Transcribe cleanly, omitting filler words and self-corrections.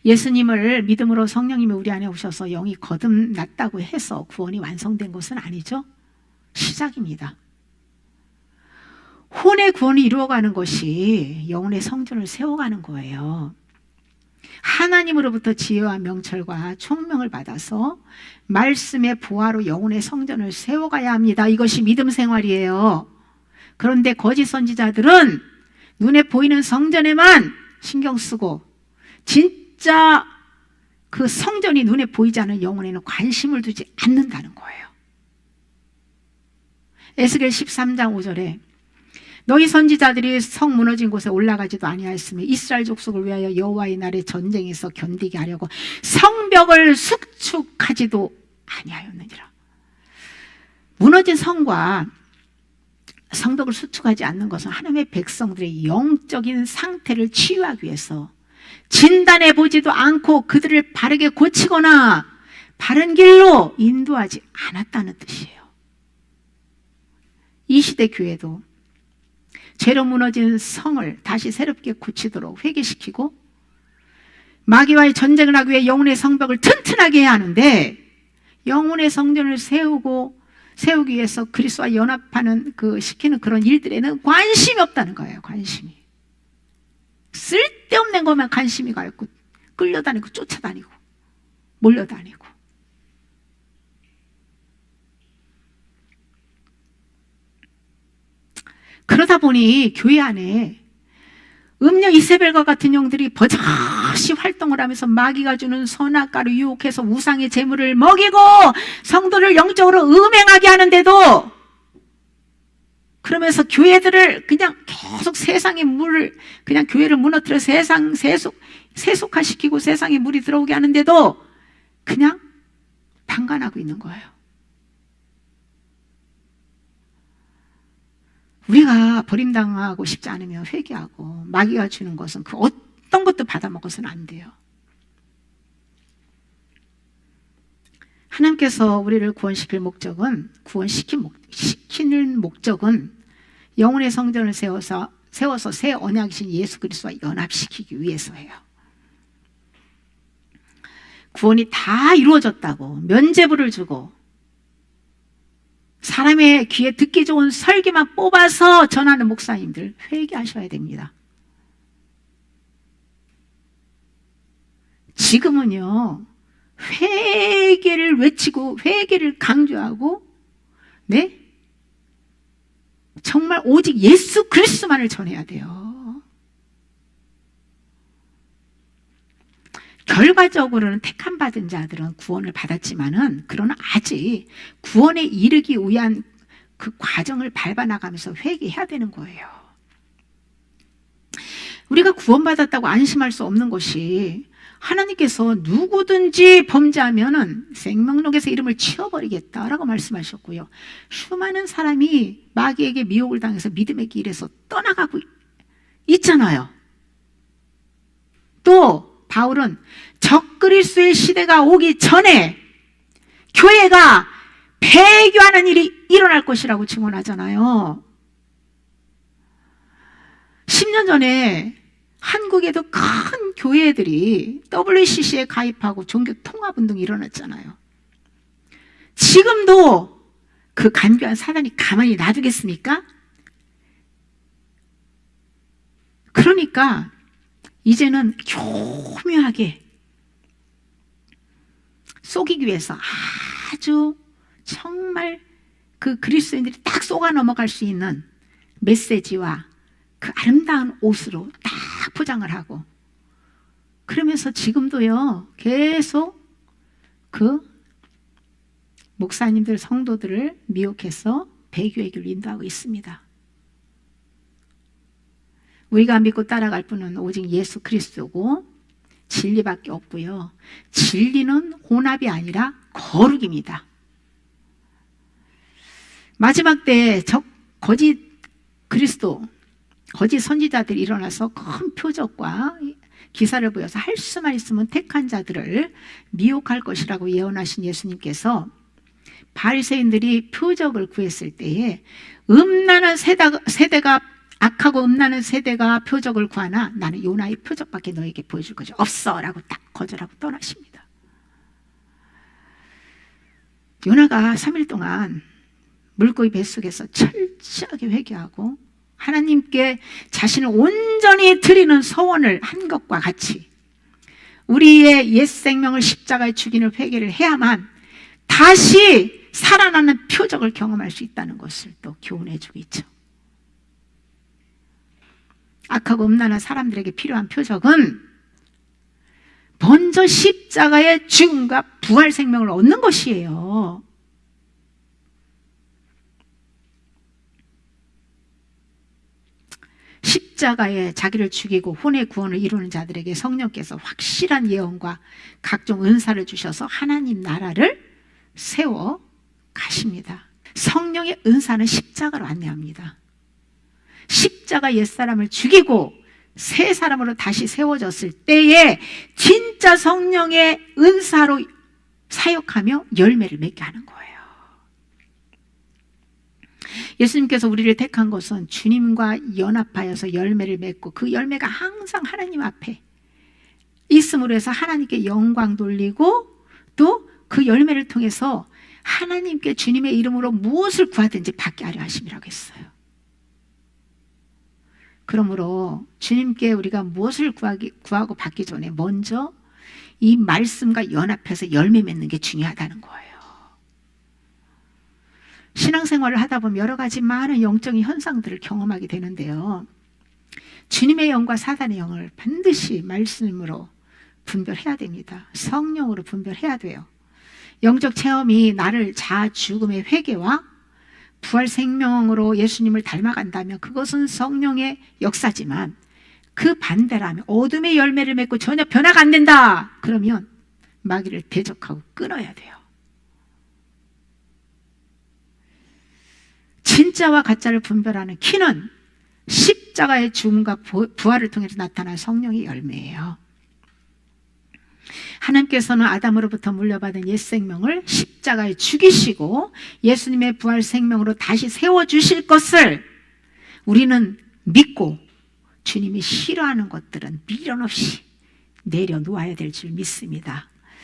예수님을 믿음으로 성령님이 우리 안에 오셔서 영이 거듭났다고 해서 구원이 완성된 것은 아니죠. 시작입니다. 혼의 구원이 이루어가는 것이 영혼의 성전을 세워가는 거예요. 하나님으로부터 지혜와 명철과 총명을 받아서 말씀의 보화로 영혼의 성전을 세워가야 합니다. 이것이 믿음 생활이에요. 그런데 거짓 선지자들은 눈에 보이는 성전에만 신경 쓰고 진짜 그 성전이 눈에 보이지 않는 영혼에는 관심을 두지 않는다는 거예요. 에스겔 13장 5절에 너희 선지자들이 성 무너진 곳에 올라가지도 아니하였으며 이스라엘 족속을 위하여 여호와의 날에 전쟁에서 견디게 하려고 성벽을 수축하지도 아니하였느니라. 무너진 성과 성벽을 수축하지 않는 것은 하나님의 백성들의 영적인 상태를 치유하기 위해서 진단해 보지도 않고 그들을 바르게 고치거나 바른 길로 인도하지 않았다는 뜻이에요. 이 시대 교회도 죄로 무너진 성을 다시 새롭게 고치도록 회개시키고 마귀와의 전쟁을 하기 위해 영혼의 성벽을 튼튼하게 해야 하는데 영혼의 성전을 세우기 위해서 그리스도와 연합하는 시키는 그런 일들에는 관심이 없다는 거예요. 관심이. 쓸데없는 것만 관심이 가 있고 끌려다니고 쫓아다니고 몰려다니고. 그러다 보니 교회 안에 음녀 이세벨과 같은 영들이 버젓이 활동을 하면서 마귀가 주는 선악과를 유혹해서 우상의 재물을 먹이고 성도를 영적으로 음행하게 하는데도 그러면서 교회들을 그냥 계속 세상의 물을 그냥 교회를 무너뜨려 세상 세속화시키고 세상에 물이 들어오게 하는데도 그냥 방관하고 있는 거예요. 우리가 버림당하고 싶지 않으면 회개하고 마귀가 주는 것은 그 어떤 것도 받아먹어서는 안 돼요. 하나님께서 우리를 구원시키는 목적은 영혼의 성전을 세워서 새 언약이신 예수 그리스도와 연합시키기 위해서예요. 구원이 다 이루어졌다고 면죄부를 주고 사람의 귀에 듣기 좋은 설교만 뽑아서 전하는 목사님들 회개하셔야 됩니다. 지금은요 회개를 외치고 회개를 강조하고 네? 정말 오직 예수 그리스도만을 전해야 돼요. 결과적으로는 택함받은 자들은 구원을 받았지만은 그러나 아직 구원에 이르기 위한 그 과정을 밟아나가면서 회개해야 되는 거예요. 우리가 구원받았다고 안심할 수 없는 것이 하나님께서 누구든지 범죄하면은 생명록에서 이름을 치워버리겠다라고 말씀하셨고요. 수많은 사람이 마귀에게 미혹을 당해서 믿음의 길에서 떠나가고 있잖아요. 또 바울은 적그리스도의 시대가 오기 전에 교회가 폐교하는 일이 일어날 것이라고 증언하잖아요. 10년 전에 한국에도 큰 교회들이 WCC에 가입하고 종교 통합운동이 일어났잖아요. 지금도 그 간교한 사단이 가만히 놔두겠습니까? 그러니까 이제는 교묘하게 속이기 위해서 아주 정말 그 그리스도인들이 딱 속아 넘어갈 수 있는 메시지와 그 아름다운 옷으로 딱 포장을 하고 그러면서 지금도요 계속 그 목사님들 성도들을 미혹해서 배교의 길로 인도하고 있습니다. 우리가 믿고 따라갈 분은 오직 예수 그리스도고 진리밖에 없고요. 진리는 혼합이 아니라 거룩입니다. 마지막 때 거짓 그리스도, 거짓 선지자들이 일어나서 큰 표적과 기사를 보여서 할 수만 있으면 택한 자들을 미혹할 것이라고 예언하신 예수님께서 바리새인들이 표적을 구했을 때에 음란한 세대가 악하고 음란한 세대가 표적을 구하나 나는 요나의 표적밖에 너에게 보여줄 것이 없어 라고 딱 거절하고 떠나십니다. 요나가 3일 동안 물고기 뱃속에서 철저하게 회개하고 하나님께 자신을 온전히 드리는 서원을 한 것과 같이 우리의 옛 생명을 십자가에 죽이는 회개를 해야만 다시 살아나는 표적을 경험할 수 있다는 것을 또 교훈해 주고 있죠. 악하고 음란한 사람들에게 필요한 표적은 먼저 십자가의 죽음과 부활 생명을 얻는 것이에요. 십자가에 자기를 죽이고 혼의 구원을 이루는 자들에게 성령께서 확실한 예언과 각종 은사를 주셔서 하나님 나라를 세워 가십니다. 성령의 은사는 십자가로 안내합니다. 십자가 옛사람을 죽이고 새 사람으로 다시 세워졌을 때에 진짜 성령의 은사로 사역하며 열매를 맺게 하는 거예요. 예수님께서 우리를 택한 것은 주님과 연합하여서 열매를 맺고 그 열매가 항상 하나님 앞에 있음으로 해서 하나님께 영광 돌리고 또 그 열매를 통해서 하나님께 주님의 이름으로 무엇을 구하든지 받게 하려 하심이라고 했어요. 그러므로 주님께 우리가 무엇을 구하고 받기 전에 먼저 이 말씀과 연합해서 열매 맺는 게 중요하다는 거예요. 신앙생활을 하다 보면 여러 가지 많은 영적인 현상들을 경험하게 되는데요. 주님의 영과 사단의 영을 반드시 말씀으로 분별해야 됩니다. 성령으로 분별해야 돼요. 영적 체험이 나를 자아 죽음의 회개와 부활 생명으로 예수님을 닮아간다면 그것은 성령의 역사지만 그 반대라면 어둠의 열매를 맺고 전혀 변화가 안 된다. 그러면 마귀를 대적하고 끊어야 돼요. 진짜와 가짜를 분별하는 키는 십자가의 죽음과 부활을 통해서 나타난 성령의 열매예요. 하나님께서는 아담으로부터 물려받은 옛 생명을 십자가에 죽이시고 예수님의 부활 생명으로 다시 세워주실 것을 우리는 믿고 주님이 싫어하는 것들은 미련 없이 내려놓아야 될 줄 믿습니다.